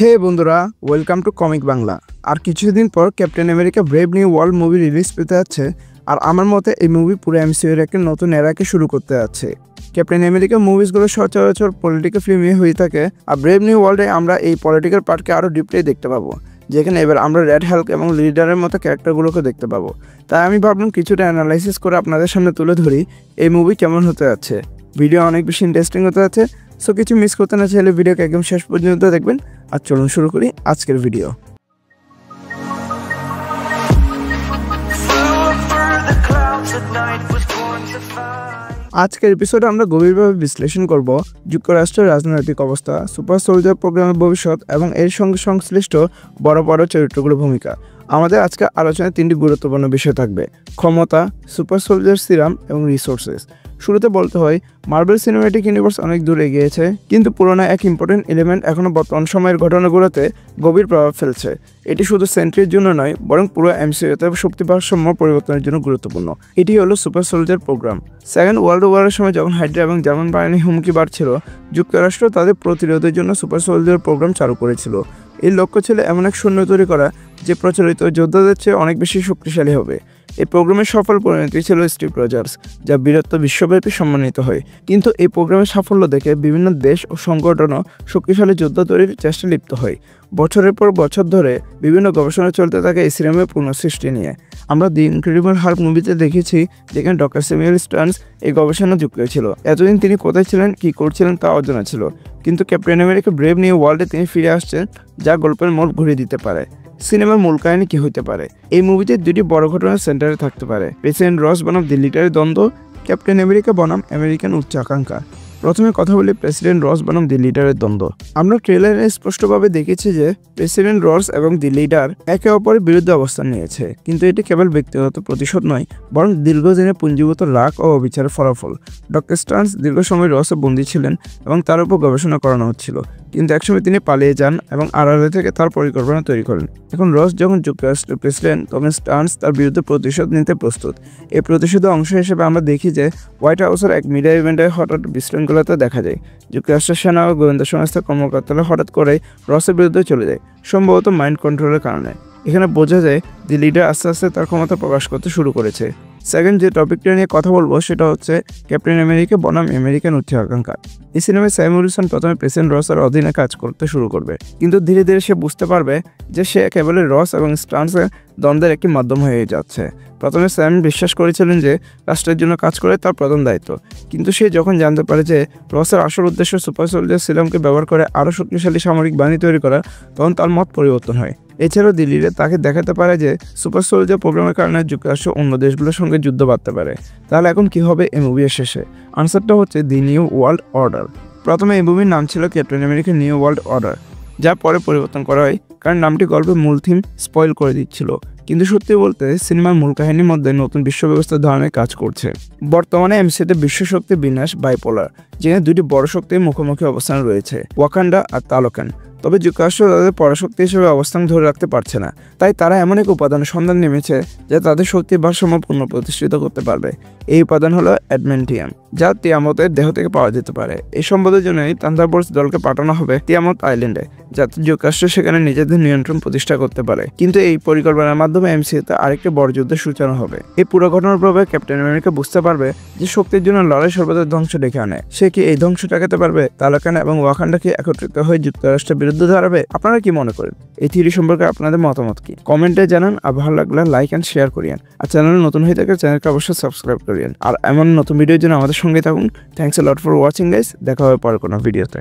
হে বন্ধুরা, welcome to comic Bangla. আর কিছুদিন পর captain America brave new world movie release পেতে যাচ্ছে। আর আমার মতে এই মুভি পুরো এমসিইউ এর একটা নতুন এরাকে শুরু করতে যাচ্ছে। ক্যাপ্টেন আমেরিকা মুভিসগুলো সচরাচর পলিটিক্যাল ফিল্মই হয়ে থাকে, আর ব্রেভ নিউ ওয়ার্ল্ডে আমরা এই পলিটিক্যাল পার্টকে আরও ডিপলি দেখতে পাবো, যেখানে এবার আমরা রেড হাল্ক এবং লিডারের মতো ক্যারেক্টারগুলোকে দেখতে পাবো। তাই আমি ভাবলাম কিছুটা অ্যানালাইসিস করে আপনাদের সামনে তুলে ধরি এই মুভি কেমন হতে যাচ্ছে। ভিডিও অনেক বেশি ইন্টারেস্টিং হতে যাচ্ছে, সো কিছু মিস করতে না চাইলে ভিডিওকে একদম শেষ পর্যন্ত দেখবেন। আর চলুন শুরু করি আজকের ভিডিও। আজকের এপিসোডে আমরা গভীরভাবে বিশ্লেষণ করব যুক্তরাষ্ট্রের রাজনৈতিক অবস্থা, সুপার সোলজার প্রোগ্রামের ভবিষ্যৎ এবং এর সঙ্গে সংশ্লিষ্ট বড় বড় চরিত্রগুলোর ভূমিকা। আমাদের আজকে আলোচনায় তিনটি গুরুত্বপূর্ণ বিষয় থাকবে: ক্ষমতা, সুপার সোলজার সিরাম এবং রিসোর্সেস। শুরুতে বলতে হয়, মার্বেল সিনেম্যাটিক ইউনিভার্স অনেক দূর এগিয়েছে, কিন্তু পুরোনো এক ইম্পর্টেন্ট এলিমেন্ট এখনও বর্তমান সময়ের ঘটনাগুলোতে গভীর প্রভাব ফেলছে। এটি শুধু সেন্ট্রির জন্য নয়, বরং পুরো এমসিইউতে শক্তি ভারসাম্য পরিবর্তনের জন্য গুরুত্বপূর্ণ। এটি হলো super soldier programme. Second world ওয়ারের সময় যখন হাইড্রা এবং জার্মান বাহিনী হুমকি বাড়ছিল, যুক্তরাষ্ট্র তাদের প্রতিরোধের জন্য সুপার সোলজার প্রোগ্রাম চালু করেছিল। এর লক্ষ্য ছিল এমন এক সৈন্য তৈরি করা যে প্রচলিত যোদ্ধাদের চেয়ে অনেক বেশি শক্তিশালী হবে। এই প্রোগ্রামের সফল পরিণতি ছিল স্টিভ রজার্স, যা বীরত্ব বিশ্বব্যাপী সম্মানিত হয়। কিন্তু এই প্রোগ্রামের সাফল্য দেখে বিভিন্ন দেশ ও সংগঠনও শক্তিশালী যোদ্ধা তৈরির চেষ্টা লিপ্ত হয়। বছরের পর বছর ধরে বিভিন্ন গবেষণা চলতে থাকে এই সিনেমার পুনঃসৃষ্টি নিয়ে। আমরা দি ইনক্রেডিবল হাল্ক মুভিতে দেখেছি, যেখানে ডক্টর স্যামুয়েল স্টার্নস এই গবেষণা যুক্ত ছিল। এতদিন তিনি কোথায় ছিলেন, কী করছিলেন তা অজানা ছিল, কিন্তু ক্যাপ্টেন আমেরিকা ব্রেভ নিউ ওয়ার্ল্ডে তিনি ফিরে আসছেন, যা গল্পের মোড় ঘুরিয়ে দিতে পারে। সিনেমার মূল কাহিনী কি হতে পারে? এই মুভিতে দুটি বড় ঘটনার সেন্টারে থাকতে পারে: প্রেসিডেন্ট রস বনাম দি লিডারের দ্বন্দ্ব, ক্যাপ্টেন আমেরিকা বনাম আমেরিকান উচ্চাকাঙ্ক্ষা। প্রথমে কথা বলি প্রেসিডেন্ট রস বনাম দি লিডারের দ্বন্দ্ব। আমরা ট্রেলারে স্পষ্টভাবে দেখেছি যে প্রেসিডেন্ট রস এবং দি লিডার একে অপরের বিরুদ্ধে অবস্থান নিয়েছে, কিন্তু এটি কেবল ব্যক্তিগত প্রতিশোধ নয়, বরং দীর্ঘদিনের পুঞ্জীভূত রাগ ও অবিচারের ফলাফল। ডক্টর স্টার্নস দীর্ঘ সময় রসে বন্দী ছিলেন এবং তার উপর গবেষণা করানো হচ্ছিল, কিন্তু একসময় তিনি পালিয়ে যান এবং আড়ালে থেকে তার পরিকল্পনা তৈরি করেন। এখন রস যখন যুক্তরাষ্ট্রের প্রেসিডেন্ট, তখন স্টার্নস তার বিরুদ্ধে প্রতিশোধ নিতে প্রস্তুত। এই প্রতিশোধের অংশ হিসেবে আমরা দেখি যে হোয়াইট হাউসের এক মিডিয়া ইভেন্টে হঠাৎ বিশৃঙ্খলতা দেখা যায়। যুক্তরাষ্ট্রের সেনা ও গোয়েন্দা সংস্থার কর্মকর্তারা হঠাৎ করে রসের বিরুদ্ধে চলে যায়, সম্ভবত মাইন্ড কন্ট্রোলের কারণে। এখানে বোঝা যায় দি লিডার আস্তে আস্তে তার ক্ষমতা প্রকাশ করতে শুরু করেছে। সেকেন্ড যে টপিকটা নিয়ে কথা বলবো সেটা হচ্ছে ক্যাপ্টেন আমেরিকা বনাম আমেরিকান উচ্চাকাঙ্ক্ষা। এই সিনেমায় স্যাম উইলসন প্রথমে প্রেসিডেন্ট রসের অধীনে কাজ করতে শুরু করবে, কিন্তু ধীরে ধীরে সে বুঝতে পারবে যে সে কেবল রস এবং স্টার্নসের দ্বন্দ্বের একটি মাধ্যম হয়ে যাচ্ছে। প্রথমে স্যাম বিশ্বাস করেছিলেন যে রাষ্ট্রের জন্য কাজ করে তার প্রধান দায়িত্ব, কিন্তু সে যখন জানতে পারে যে রসের আসল উদ্দেশ্য সুপার সোলজার সিরামকে ব্যবহার করে আরও শক্তিশালী সামরিক বাহিনী তৈরি করা, তখন তার মত পরিবর্তন হয়। এছাড়াও দিল্লিতে তাকে দেখাতে পারে যে সুপার সোলজার প্রোগ্রামের কারণে যুক্তরাষ্ট্র অন্য দেশগুলোর সঙ্গে যুদ্ধ বাঁধতে পারে। তাহলে এখন কি হবে এই মুভির শেষে? আনসারটা হচ্ছে দি নিউ ওয়ার্ল্ড অর্ডার। প্রথমে এই মুভির নাম ছিল captain America new world order, যা পরে পরিবর্তন করা হয় কারণ নামটি গল্পের মূল থিম স্পয়েল করে দিচ্ছিল। কিন্তু সত্যি বলতে সিনেমার মূল কাহিনীর মধ্যে নতুন বিশ্ব ব্যবস্থার ধরনের কাজ করছে। বর্তমানে এমসিইউতে বিশ্বশক্তির বিন্যাস বাইপোলার, যেখানে দুটি বড় শক্তির মুখোমুখি অবস্থান রয়েছে, ওয়াকান্ডা আর তালোকান। তবে যুক্তরাষ্ট্র তাদের পরাশক্তি হিসেবে অবস্থান ধরে রাখতে পারছে না, তাই তারা এমন এক উপাদানের সন্ধান নেমেছে যা তাদের শক্তির ভারসাম্য পুনঃপ্রতিষ্ঠিত করতে পারবে। এই উপাদান হলো অ্যাডমেন্টিয়াম, যা তিয়ামতের দেহ থেকে পাওয়া যেতে পারে। এই সম্পদের জন্যই থান্ডারবোল্টস দলকে পাঠানো হবে তিয়ামত আইল্যান্ডে, যাতে যুক্তরাষ্ট্র সেখানে নিজেদের নিয়ন্ত্রণ প্রতিষ্ঠা করতে পারে। কিন্তু এই পরিকল্পনার মাধ্যমে এমসিইউতে আরেকটি বড় যুদ্ধের সূচনা হবে। এই পুরো ঘটনার প্রভাবে ক্যাপ্টেন আমেরিকা বুঝতে পারবে যে শক্তির জন্য লড়াই সর্বদা ধ্বংস ডেকে আনে। সে কি এই ধ্বংস ঠেকাতে পারবে? তালোকান এবং ওয়াকান্ডা কি একত্রিত হয়ে যুক্তরাষ্ট্রের বিরুদ্ধে দাঁড়াবে? আপনারা কি মনে করেন? এই থিওরি সম্পর্কে আপনাদের মতামত কি? কমেন্টে জানান। আর ভালো লাগলে লাইক অ্যান্ড শেয়ার করিয়েন। আর চ্যানেলে নতুন হয়ে থাকলে চ্যানেলকে অবশ্যই সাবস্ক্রাইব করিয়েন। আর এমন নতুন ভিডিওর জন্য আমাদের সঙ্গে থাকুন। Thanks a lot for watching guys. দেখা হবে পরে কোনো ভিডিওতে।